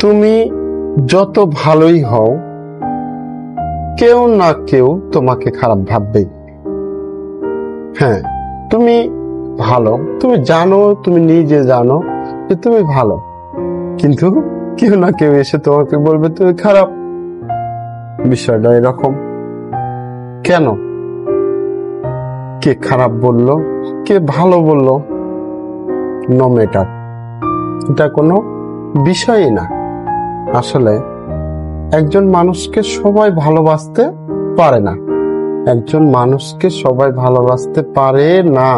তুমি যত ভালোই হও, কেউ না কেউ তোমাকে খারাপ ভাববেই। হ্যাঁ, তুমি ভালো, তুমি জানো, তুমি নিজে জানো যে তুমি ভালো, কিন্তু কেউ না কেউ এসে তোমাকে বলবে তুমি খারাপ। বিষয়টা এরকম কেন? কে খারাপ বলল, কে ভালো বলল, নো ম্যাটার, এটা কোনো বিষয়ই না। আসলে একজন মানুষকে সবাই ভালোবাসতে পারে না, একজন মানুষকে সবাই ভালোবাসতে পারে না।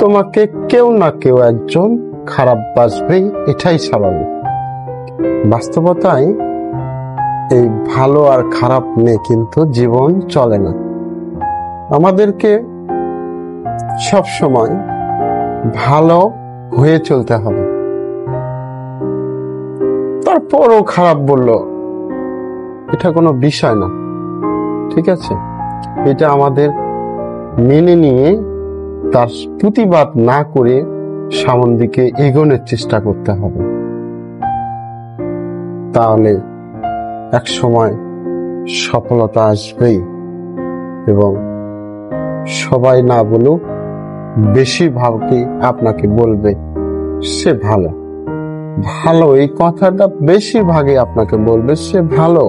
তোমাকে কেউ না কেউ একজন খারাপ বাসবেই, এটাই স্বাভাবিক। বাস্তবতায় এই ভালো আর খারাপ নিয়ে কিন্তু জীবন চলে না। আমাদেরকে সব সময় ভালো হয়ে চলতে হবে। তারপরও খারাপ বললো, এটা কোনো বিষয় না, ঠিক আছে? এটা আমাদের মেনে নিয়ে তার প্রতিবাদ না করে সামনের দিকে এগোনোর চেষ্টা করতে হবে। তাহলে এক সময় সফলতা আসবেই, এবং সবাই না বলুক, বেশিরভাগই আপনাকে বলবে সে ভালো। ভালো, এই কথাটা বেশিরভাগই আপনাকে বলবে সে ভালো।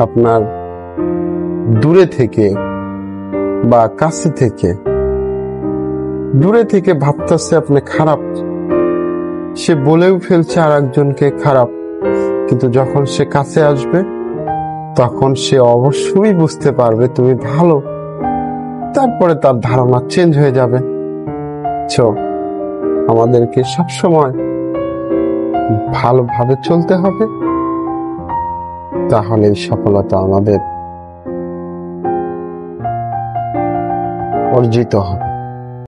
আপনার দূরে থেকে বা কাছে থেকে, দূরে থেকে ভাবতেছে আপনি খারাপ, সে বলেও ফেলছে আর একজনকে খারাপ, কিন্তু যখন সে কাছে আসবে তখন সে অবশ্যই বুঝতে পারবে তুমি ভালো। তারপরে তার ধারণা চেঞ্জ হয়ে যাবে। আমাদেরকে সবসময় ভালোভাবে চলতে হবে, তাহলে সফলতা আমাদের অর্জিত হবে।